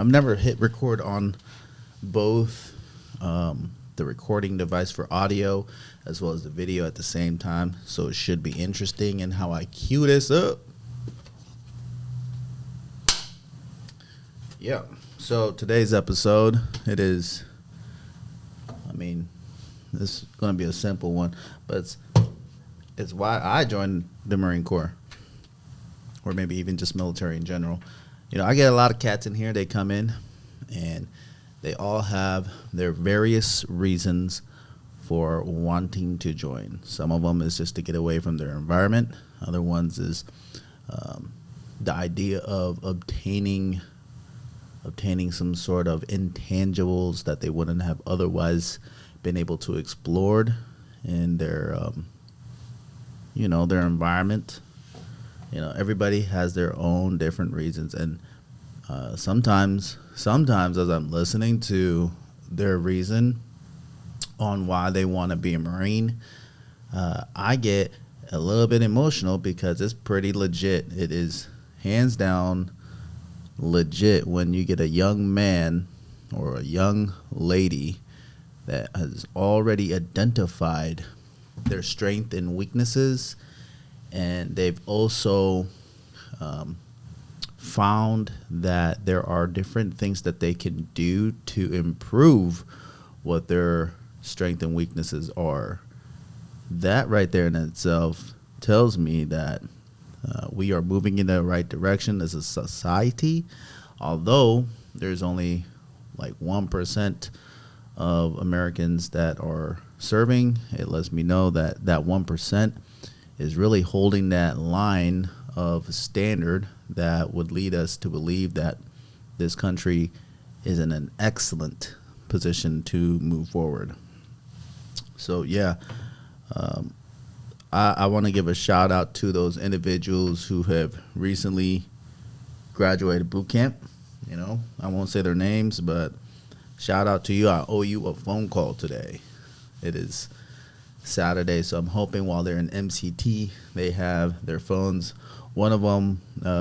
I've never hit record on both the recording device for audio as well as the video at the same time, so it should be interesting in how I cue this up. Yeah, so today's episode, this is going to be a simple one, but it's why I joined the Marine Corps, or maybe even just military in general. You know, I get a lot of cats in here. They come in, and they all have their various reasons for wanting to join. Some of them is just to get away from their environment. Other ones is the idea of obtaining some sort of intangibles that they wouldn't have otherwise been able to explore in their their environment. You know, everybody has their own different reasons, and sometimes as I'm listening to their reason on why they want to be a Marine, I get a little bit emotional because it's pretty legit. It is hands down legit when you get a young man or a young lady that has already identified their strengths and weaknesses, and they've also found that there are different things that they can do to improve what their strengths and weaknesses are. That right there in itself tells me that we are moving in the right direction as a society. Although there's only like 1% of Americans that are serving, it lets me know that 1% is really holding that line of standard that would lead us to believe that this country is in an excellent position to move forward. So yeah, I want to give a shout out to those individuals who have recently graduated boot camp. You know, I won't say their names, but shout out to you. I owe you a phone call today. It is Saturday, so I'm hoping while they're in MCT, they have their phones. One of them,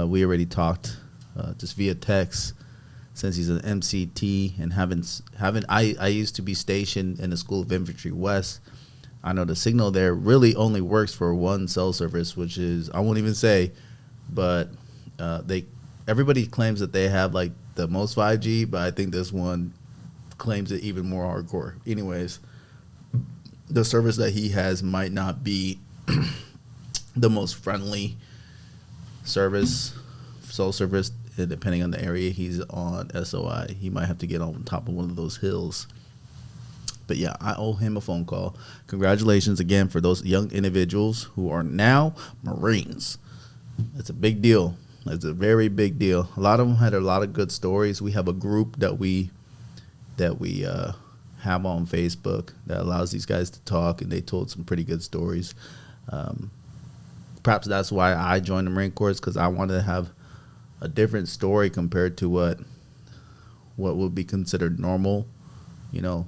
we already talked just via text, since he's an MCT and I used to be stationed in the School of Infantry West. I know the signal there really only works for one cell service, which is, I won't even say, but everybody claims that they have like the most 5G, but I think this one claims it even more hardcore. Anyways, the service that he has might not be the most friendly cell service, depending on the area he's on. SOI, he might have to get on top of one of those hills. But yeah, I owe him a phone call. Congratulations again for those young individuals who are now Marines. It's a big deal. It's a very big deal. A lot of them had a lot of good stories. We have a group that we have on Facebook that allows these guys to talk, and they told some pretty good stories. Perhaps that's why I joined the Marine Corps, because I wanted to have a different story compared to what would be considered normal. You know,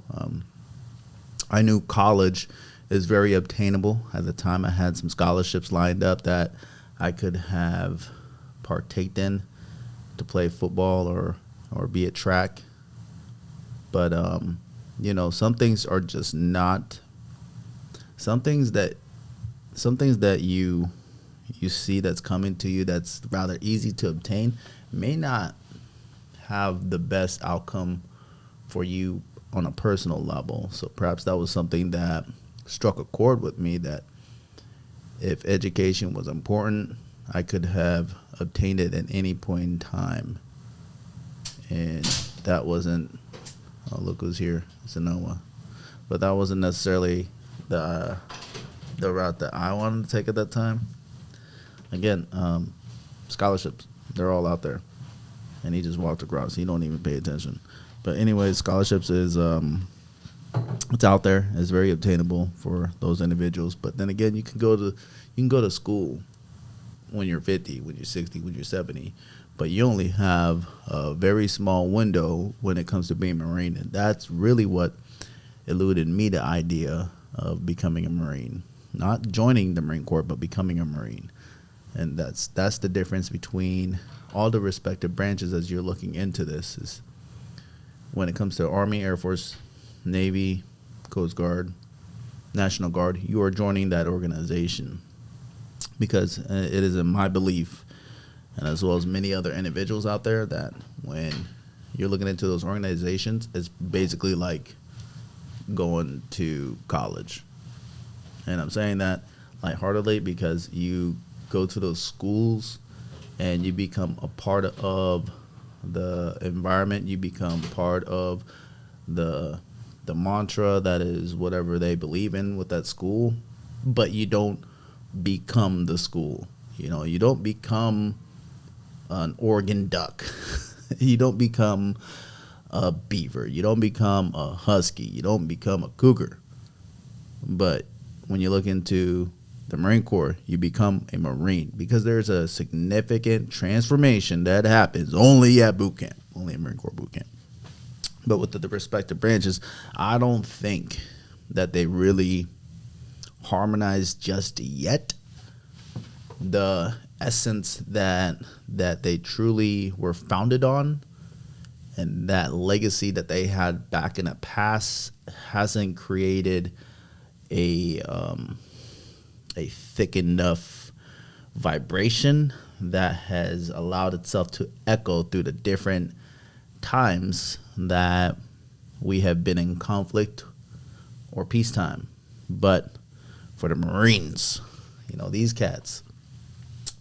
I knew college is very obtainable. At the time, I had some scholarships lined up that I could have partaked in to play football or be at track. But, some things are just not, some things that you see that's coming to you that's rather easy to obtain may not have the best outcome for you on a personal level. So perhaps that was something that struck a chord with me, that if education was important, I could have obtained it at any point in time. And that wasn't, oh, look who's here, it's Inoa. But that wasn't necessarily the route that I wanted to take at that time. Again, scholarships, they're all out there. And he just walked across. He don't even pay attention. But anyways, scholarships is it's out there. It's very obtainable for those individuals. But then again, you can go to school when you're 50, when you're 60, when you're 70. But you only have a very small window when it comes to being a Marine. And that's really what eluded me the idea of becoming a Marine. Not joining the Marine Corps, but becoming a Marine. And that's the difference between all the respective branches as you're looking into this. Is when it comes to Army, Air Force, Navy, Coast Guard, National Guard, you are joining that organization because it is in my belief, and as well as many other individuals out there, that when you're looking into those organizations, it's basically like going to college. And I'm saying that lightheartedly because you go to those schools and you become a part of the environment. You become part of the mantra that is whatever they believe in with that school, but you don't become the school. You don't become an Oregon duck. You don't become a beaver. You don't become a husky. You don't become a cougar. But when you look into the Marine Corps, you become a Marine because there's a significant transformation that happens only at boot camp, only at Marine Corps boot camp. But with the respective branches, I don't think that they really harmonized just yet. The essence that they truly were founded on and that legacy that they had back in the past hasn't created a thick enough vibration that has allowed itself to echo through the different times that we have been in conflict or peacetime. But for the Marines, these cats,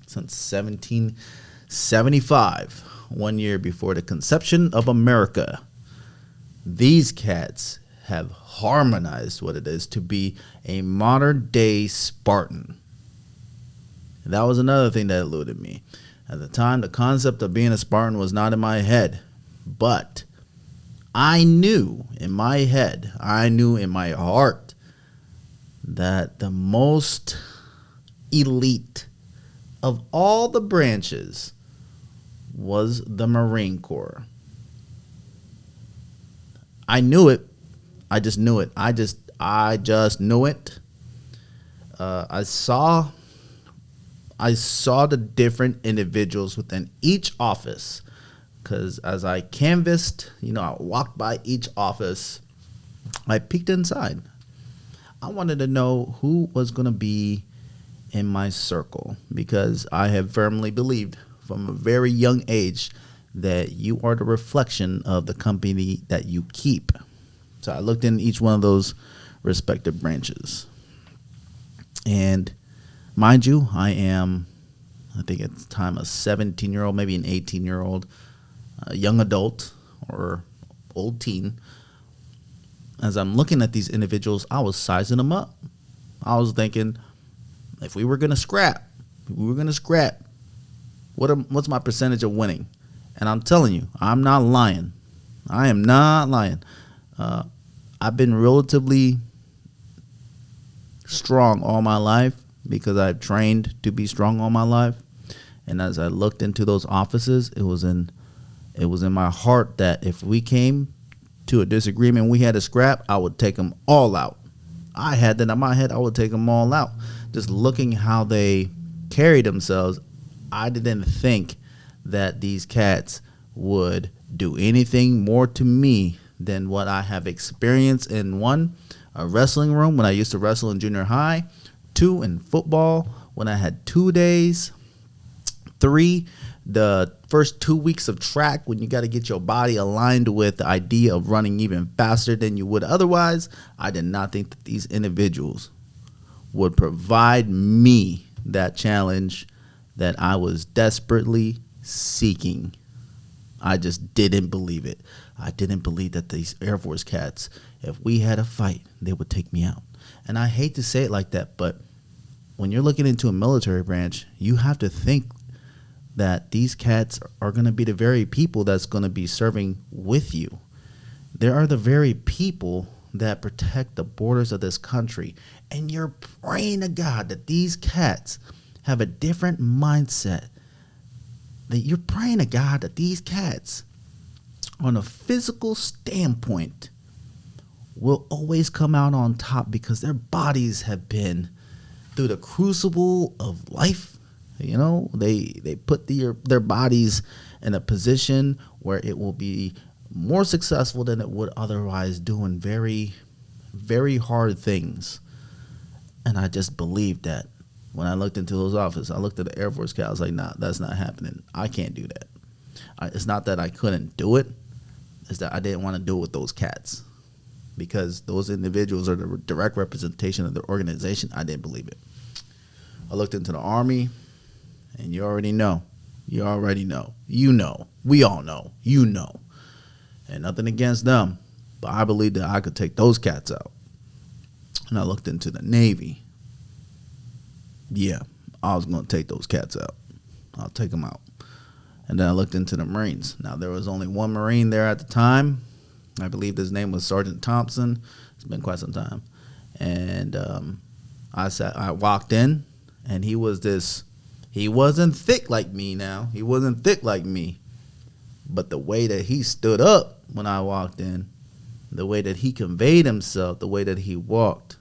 since 1775, 1 year before the conception of America, these cats have harmonized what it is to be a modern day Spartan. And that was another thing that eluded me. At the time, the concept of being a Spartan was not in my head, but I knew in my head, I knew in my heart that the most elite of all the branches was the Marine Corps. I knew it. I just knew it. I just knew it. I saw the different individuals within each office, because as I canvassed, I walked by each office, I peeked inside. I wanted to know who was going to be in my circle, because I have firmly believed from a very young age that you are the reflection of the company that you keep. So I looked in each one of those respective branches. And mind you, I think at the time, a 17-year-old, maybe an 18-year-old, young adult or old teen. As I'm looking at these individuals, I was sizing them up. I was thinking, if we were going to scrap, what's my percentage of winning? And I'm telling you, I'm not lying. I am not lying. I've been relatively strong all my life because I've trained to be strong all my life. And as I looked into those offices, it was in my heart that if we came to a disagreement, we had a scrap, I would take them all out. I had that in my head. I would take them all out. Just looking how they carried themselves, I didn't think that these cats would do anything more to me than what I have experienced in, one, a wrestling room when I used to wrestle in junior high, 2, in football when I had 2 days, 3, the first 2 weeks of track when you got to get your body aligned with the idea of running even faster than you would otherwise. I did not think that these individuals would provide me that challenge that I was desperately seeking. I just didn't believe it. I didn't believe that these Air Force cats, if we had a fight, they would take me out. And I hate to say it like that, but when you're looking into a military branch, you have to think that these cats are going to be the very people that's going to be serving with you. They are the very people that protect the borders of this country. And you're praying to God that these cats have a different mindset. That you're praying to God that these cats, on a physical standpoint, will always come out on top because their bodies have been through the crucible of life You know, they put their bodies in a position where it will be more successful than it would otherwise, doing very, very hard things. And I just believed that. When I looked into those offices, I looked at the Air Force cat. I was like, nah, that's not happening. I can't do that. It's not that I couldn't do it. It's that I didn't want to do it with those cats. Because those individuals are the direct representation of the organization. I didn't believe it. I looked into the Army, and you already know. You already know. You know. We all know. You know. And nothing against them, but I believed that I could take those cats out. And I looked into the Navy. Yeah, I was going to take those cats out. I'll take them out. And then I looked into the Marines. Now, there was only one Marine there at the time. I believe his name was Sergeant Thompson. It's been quite some time. And I walked in, and he wasn't thick like me now. He wasn't thick like me. But the way that he stood up when I walked in, the way that he conveyed himself, the way that he walked,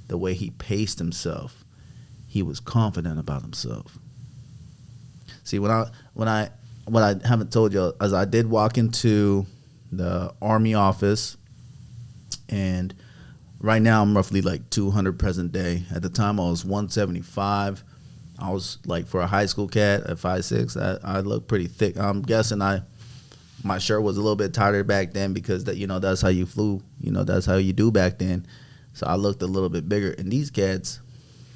the way he paced himself, he was confident about himself. See, what I haven't told you is I did walk into the Army office, and right now I'm roughly like 200 present day. At the time I was 175. I was like, for a high school cat at 5'6", I look pretty thick. I'm guessing my shirt was a little bit tighter back then because that's how you flew. That's how you do back then. So I looked a little bit bigger. And these cats,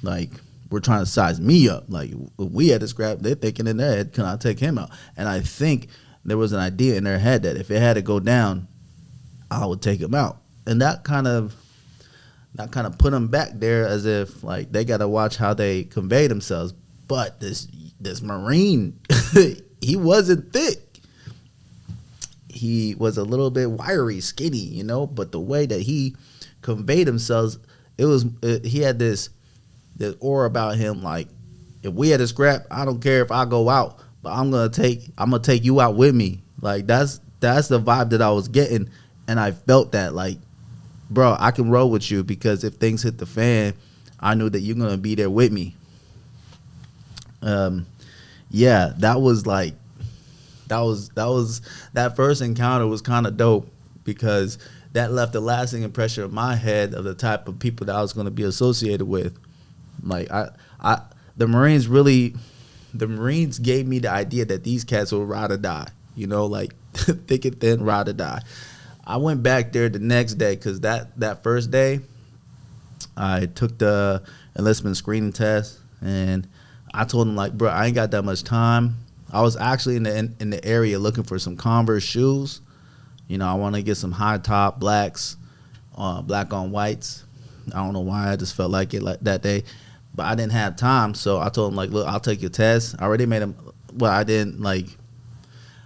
like, were trying to size me up. Like, we had to scrap. They're thinking in their head, can I take him out? And I think there was an idea in their head that if it had to go down, I would take him out. And that kind of put them back there as if, like, they got to watch how they convey themselves. But this Marine, he wasn't thick. He was a little bit wiry, skinny, but the way that he conveyed himself, he had this aura about him, like, if we had a scrap, I don't care if I go out, but I'm gonna take you out with me. Like, that's the vibe that I was getting, and I felt that, like, bro, I can roll with you because if things hit the fan, I knew that you're gonna be there with me. Yeah, that first encounter was kind of dope because that left a lasting impression in my head of the type of people that I was going to be associated with. Like, the Marines gave me the idea that these cats will ride or die, like thick and thin, ride or die. I went back there the next day because that first day I took the enlistment screening test, and I told him, like, bro, I ain't got that much time. I was actually in the area looking for some Converse shoes. I want to get some high top blacks, black on whites. I don't know why, I just felt like it like that day, but I didn't have time. So I told him, like, look, I'll take your test. I already made him. Well, I didn't, like.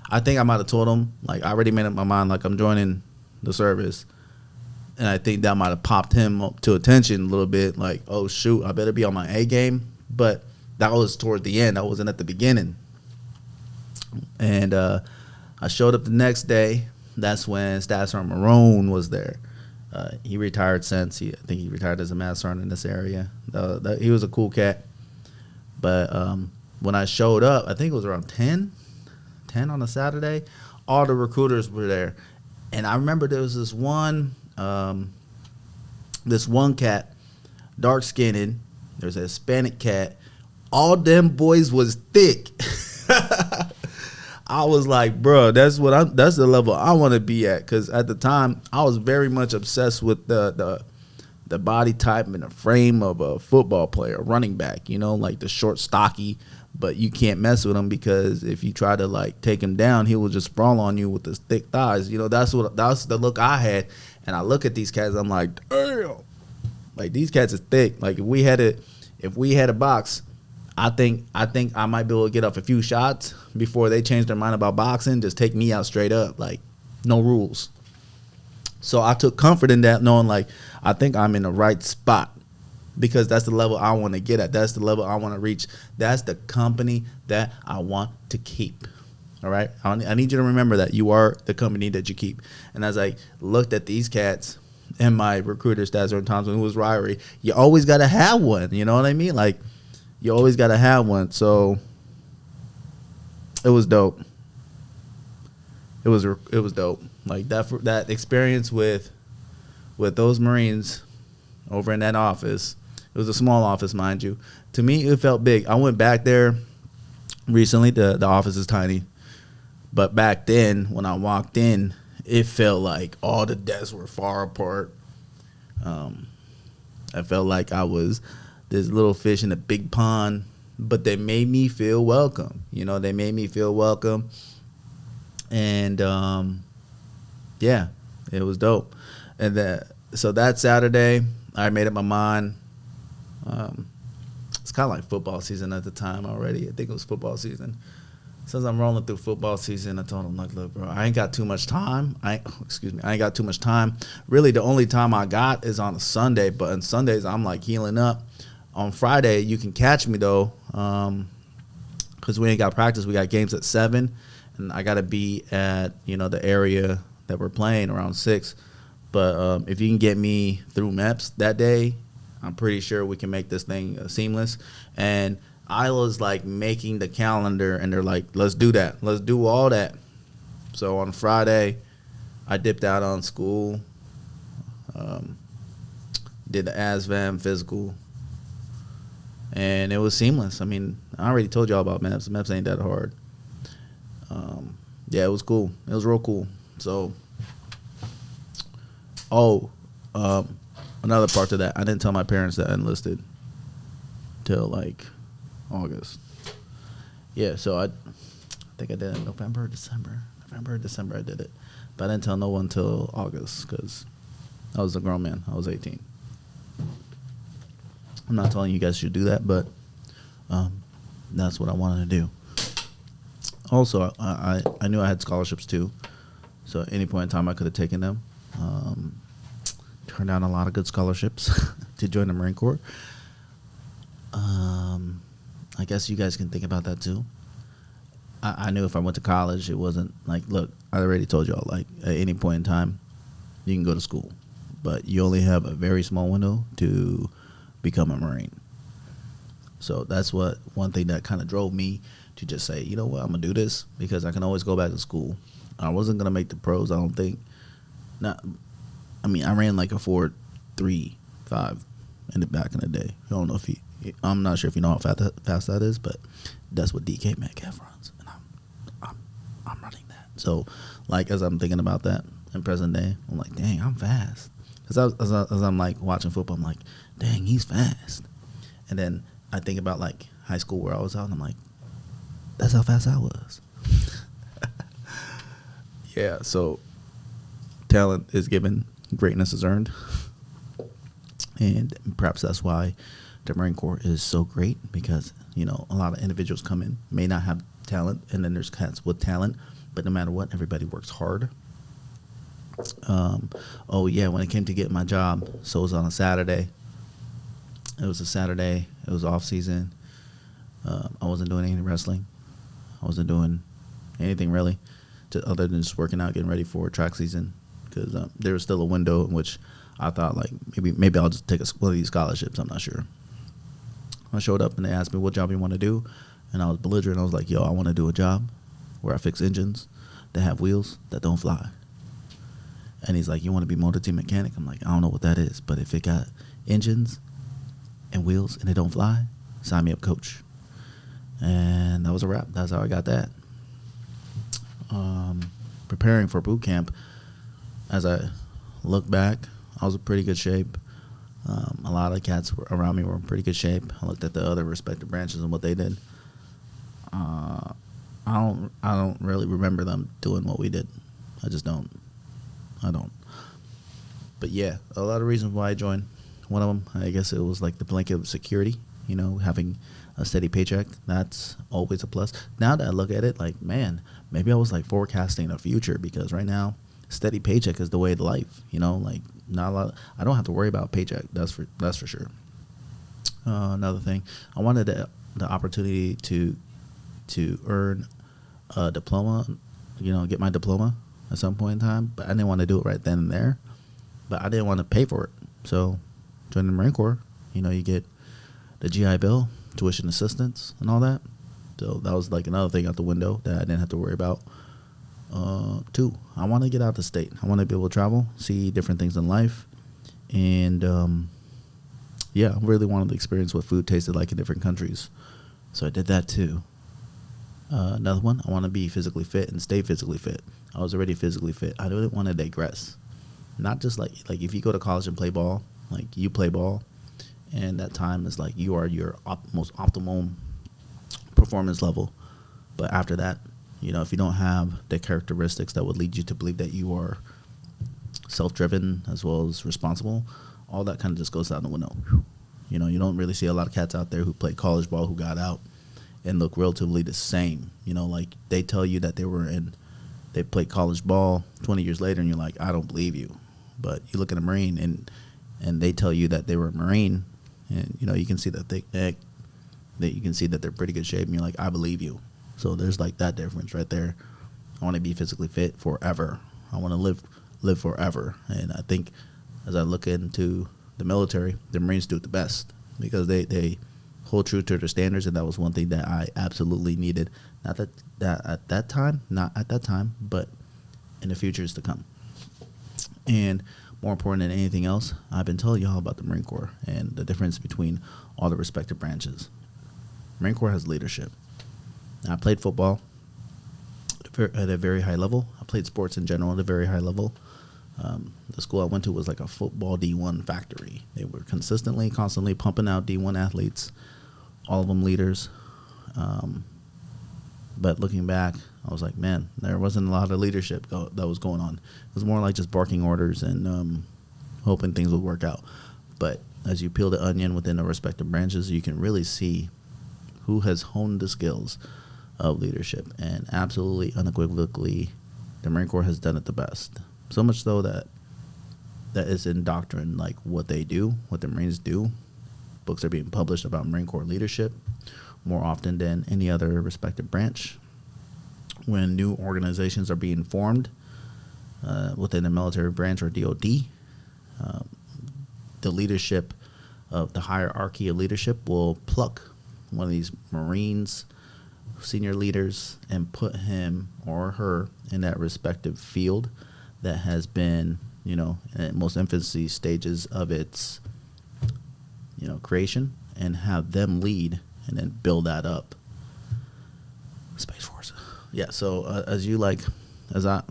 I think I might have told him, like, I already made up my mind, like, I'm joining the service, and I think that might have popped him up to attention a little bit, like, oh shoot, I better be on my A game. But that was toward the end. I wasn't at the beginning. And I showed up the next day. That's when Staff Sergeant Marone was there. He retired since. I think he retired as a master sergeant in this area. He was a cool cat. But when I showed up, I think it was around 10 on a Saturday, all the recruiters were there. And I remember there was this one cat, dark-skinned. There's a Hispanic cat. All them boys was thick. I was like, bro, that's the level I want to be at. Because at the time, I was very much obsessed with the body type and the frame of a football player, running back. Like the short, stocky, but you can't mess with him because if you try to, like, take him down, he will just sprawl on you with his thick thighs. That's the look I had. And I look at these cats, I'm like, damn, like, these cats is thick. Like, if we had a box, I think I might be able to get off a few shots before they change their mind about boxing. Just take me out straight up, like, no rules. So I took comfort in that, knowing, like, I think I'm in the right spot because that's the level I want to get at. That's the level I want to reach. That's the company that I want to keep. All right? I need you to remember that you are the company that you keep. And as I looked at these cats and my recruiter, Staff Sergeant Thompson, who was Ryrie, you always got to have one. You know what I mean? Like, you always got to have one. So it was dope. It was dope. Like that experience with those Marines over in that office. It was a small office, mind you. To me, it felt big. I went back there recently. The office is tiny, but back then when I walked in, it felt like all the desks were far apart. I felt like I was this little fish in a big pond, but they made me feel welcome. They made me feel welcome. And, yeah, it was dope. And so that Saturday, I made up my mind. It's kind of like football season at the time already. I think it was football season. Since I'm rolling through football season, I told him, like, look, bro, I ain't got too much time. I ain't got too much time. Really, the only time I got is on a Sunday. But on Sundays, I'm, like, healing up. On Friday, you can catch me, though, because we ain't got practice. We got games at 7, and I got to be at, the area that we're playing around 6. But if you can get me through MEPS that day, I'm pretty sure we can make this thing seamless. And I was like making the calendar, and they're like, let's do that. Let's do all that. So on Friday, I dipped out on school, did the ASVAB physical, and it was seamless. I mean, I already told y'all about MEPS. MEPS ain't that hard. Yeah, it was cool. It was real cool. So, another part to that, I didn't tell my parents that I enlisted till like August. Yeah, so I think I did it in November, December I did it. But I didn't tell no one till August because I was a grown man. I was 18. I'm not telling you guys should do that, but that's what I wanted to do. Also, I knew I had scholarships too, so at any point in time I could have taken them. Turned down a lot of good scholarships to join the Marine Corps. I guess you guys can think about that too. I knew if I went to college, it wasn't like, look, I already told y'all, like, at any point in time, you can go to school, but you only have a very small window to become a Marine. So that's one thing that kind of drove me to just say, you know what, I'm going to do this because I can always go back to school. I wasn't going to make the pros, I don't think. I ran like a 4.35 back in the day. I don't know if I'm not sure if you know how fast that is, but that's what DK Metcalf runs, and I'm running that. So, like, as I'm thinking about that in present day, I'm like, dang, I'm fast. Because as I'm like watching football, I'm like, dang, he's fast. And then I think about like high school where I was at, and I'm like, that's how fast I was. Yeah. So, talent is given, greatness is earned, and perhaps that's why the Marine Corps is so great, because a lot of individuals come in, may not have talent, and then there's cats with talent, but no matter what, everybody works hard. When it came to getting my job, so it was on a Saturday. It was a Saturday. It was off season. I wasn't doing any wrestling. I wasn't doing anything really, other than just working out, getting ready for track season, because there was still a window in which I thought, like, maybe I'll just take one of these scholarships. I'm not sure. I showed up and they asked me what job you want to do, and I was belligerent. I was like, yo, I want to do a job where I fix engines that have wheels that don't fly. And he's like, you want to be motor team mechanic? I'm like, I don't know what that is, but if it got engines and wheels and it don't fly, sign me up, coach. And that was a wrap. That's how I got that. Preparing for boot camp, as I look back, I was in pretty good shape. A lot of cats around me were in pretty good shape. I looked at the other respective branches and what they did. I don't really remember them doing what we did. I just don't. But yeah, a lot of reasons why I joined. One of them, I guess it was like the blanket of security. Having a steady paycheck, that's always a plus. Now that I look at it, like, man, maybe I was like forecasting a future, because right now, steady paycheck is the way of life. Like, not a lot. I don't have to worry about paycheck. That's for sure. Another thing, I wanted the opportunity to earn a diploma. Get my diploma at some point in time, but I didn't want to do it right then and there. But I didn't want to pay for it, so join the Marine Corps. You get the GI Bill, tuition assistance and all that. So that was like another thing out the window that I didn't have to worry about. Two, I want to get out of state. I want to be able to travel, see different things in life. And, I really wanted to experience what food tasted like in different countries. So I did that too. Another one, I want to be physically fit and stay physically fit. I was already physically fit. I didn't want to digress. Not just like if you go to college and play ball, like you play ball, and that time is like you are your most optimal performance level. But after that, if you don't have the characteristics that would lead you to believe that you are self-driven as well as responsible, all that kind of just goes out the window. You don't really see a lot of cats out there who play college ball who got out and look relatively the same. Like they tell you that they played college ball 20 years later, and you're like, I don't believe you. But you look at a Marine and they tell you that they were a Marine, and you can see the thick neck, that you can see that they're pretty good shape, and you're like, I believe you. So there's like that difference right there. I want to be physically fit forever. I want to live forever. And I think as I look into the military, the Marines do it the best because they hold true to their standards, and that was one thing that I absolutely needed. Not at that time, but in the futures to come. And more important than anything else, I've been telling y'all about the Marine Corps and the difference between all the respective branches. Marine Corps has leadership. I played football at a very high level. I played sports in general at a very high level. The school I went to was like a football D1 factory. They were constantly pumping out D1 athletes, all of them leaders. But looking back, I was like, man, there wasn't a lot of leadership that was going on. It was more like just barking orders and hoping things would work out. But as you peel the onion within the respective branches, you can really see who has honed the skills of leadership. And absolutely, unequivocally, the Marine Corps has done it the best. So much so that is in doctrine, like what they do, what the Marines do. Books are being published about Marine Corps leadership more often than any other respective branch. When new organizations are being formed within the military branch or DOD, the leadership of the hierarchy of leadership will pluck one of these Marines, senior leaders, and put him or her in that respective field that has been, at most infancy stages of its, creation, and have them lead and then build that up. Space Force. Yeah, so as I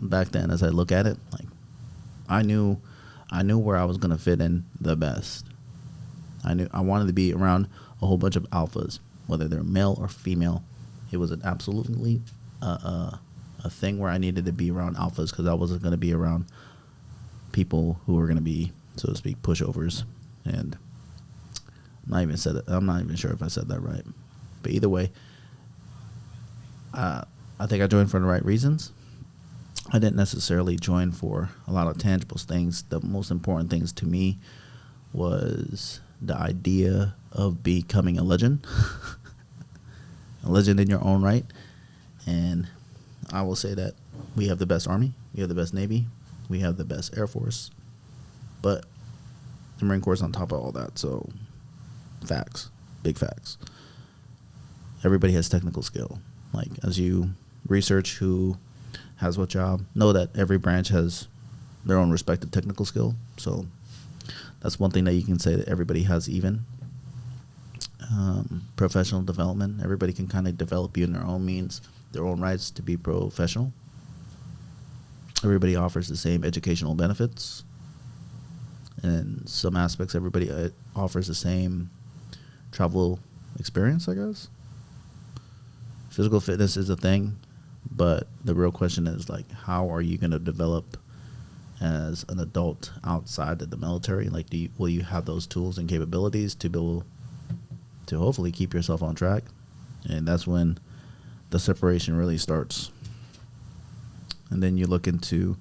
look at it, like I knew where I was going to fit in the best. I wanted to be around a whole bunch of alphas, whether they're male or female. It was an absolutely a thing where I needed to be around alphas because I wasn't going to be around people who were going to be, so to speak, pushovers. And I'm not even sure if I said that right. But either way, I think I joined for the right reasons. I didn't necessarily join for a lot of tangible things. The most important things to me was the idea of becoming a legend. A legend in your own right. And I will say that we have the best Army, we have the best Navy, we have the best Air Force, but the Marine Corps is on top of all that. So facts, big facts. Everybody has technical skill. Like as you research who has what job, know that every branch has their own respective technical skill. So that's one thing that you can say that everybody has even. Professional development. Everybody can kind of develop you in their own means, their own rights to be professional. Everybody offers the same educational benefits. In some aspects, everybody offers the same travel experience, I guess. Physical fitness is a thing, but the real question is, like, how are you going to develop as an adult outside of the military? Like, will you have those tools and capabilities to be able to hopefully keep yourself on track? And that's when the separation really starts. And then you look into,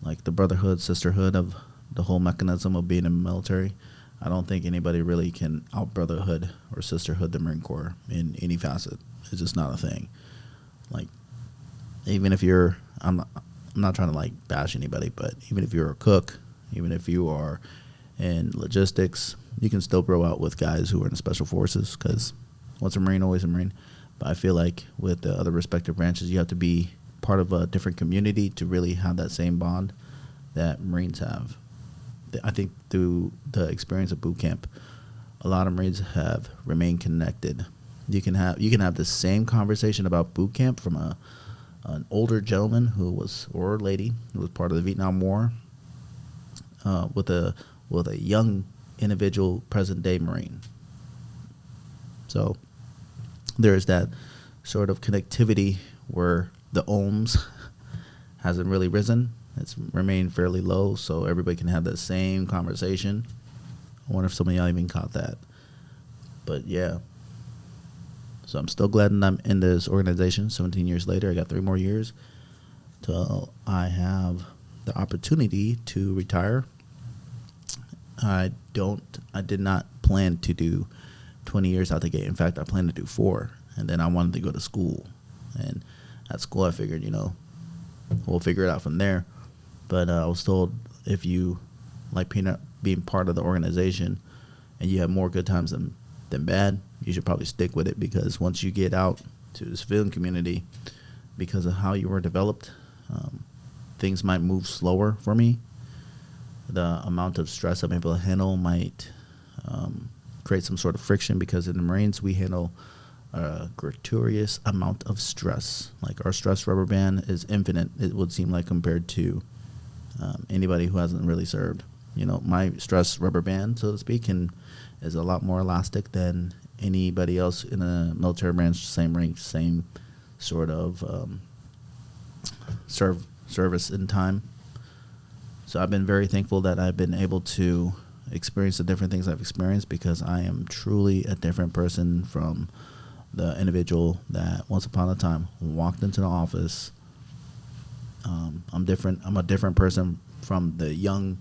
like, the brotherhood, sisterhood of the whole mechanism of being in the military. I don't think anybody really can out-brotherhood or sisterhood the Marine Corps in any facet. It's just not a thing. Like, even if you're, I'm not trying to, like, bash anybody, but even if you're a cook, even if you are in logistics, you can still bro out with guys who are in the special forces, because once a Marine, always a Marine. But I feel like with the other respective branches, you have to be part of a different community to really have that same bond that Marines have. I think through the experience of boot camp, a lot of Marines have remained connected. You can have the same conversation about boot camp from an older gentleman or lady who was part of the Vietnam War with a young individual present day Marine. So there's that sort of connectivity where the ohms hasn't really risen. It's remained fairly low, so everybody can have that same conversation. I wonder if some of y'all even caught that. But yeah. So I'm still glad that I'm in this organization 17 years later. I got 3 more years till I have the opportunity to retire. I did not plan to do 20 years out the gate. In fact, I planned to do 4. And then I wanted to go to school. And at school, I figured, we'll figure it out from there. But I was told if you like being part of the organization and you have more good times than bad, you should probably stick with it, because once you get out to the civilian community, because of how you were developed, things might move slower for me. The amount of stress I'm able to handle might create some sort of friction, because in the Marines we handle a gratuitous amount of stress. Like our stress rubber band is infinite, it would seem like, compared to anybody who hasn't really served. My stress rubber band, so to speak, is a lot more elastic than anybody else in a military branch, same rank, same sort of service in time. So I've been very thankful that I've been able to experience the different things I've experienced, because I am truly a different person from the individual that once upon a time walked into the office. I'm different. I'm a different person from the young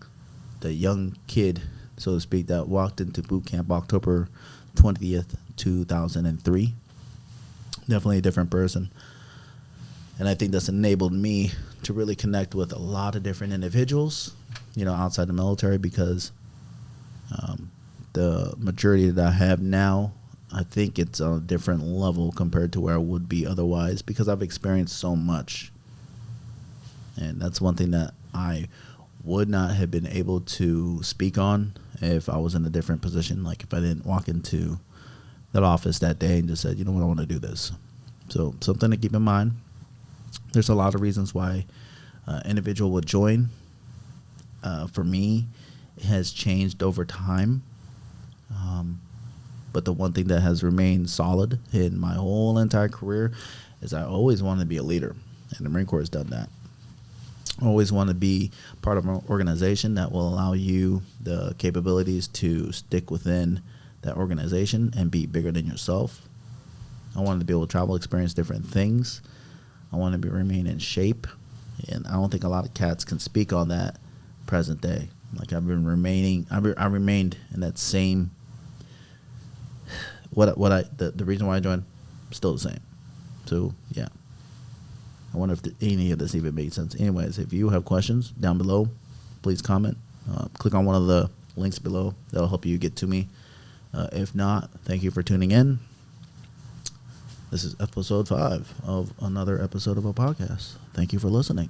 kid, so to speak, that walked into boot camp October 20th, 2003. Definitely a different person. And I think that's enabled me to really connect with a lot of different individuals, outside the military, because the maturity that I have now, I think it's on a different level compared to where I would be otherwise, because I've experienced so much. And that's one thing that I would not have been able to speak on if I was in a different position. Like if I didn't walk into that office that day and just said, I want to do this. So something to keep in mind. There's a lot of reasons why an individual would join. For me, it has changed over time. But the one thing that has remained solid in my whole entire career is I always wanted to be a leader. And the Marine Corps has done that. I always want to be part of an organization that will allow you the capabilities to stick within that organization and be bigger than yourself. I wanted to be able to travel, experience different things. I want to remain in shape. And I don't think a lot of cats can speak on that present day. Like I remained in that same, the reason why I joined, still the same. So, yeah. I wonder if any of this even made sense. Anyways, if you have questions down below, please comment. Click on one of the links below. That'll help you get to me. If not, thank you for tuning in. This is episode 5 of another episode of a podcast. Thank you for listening.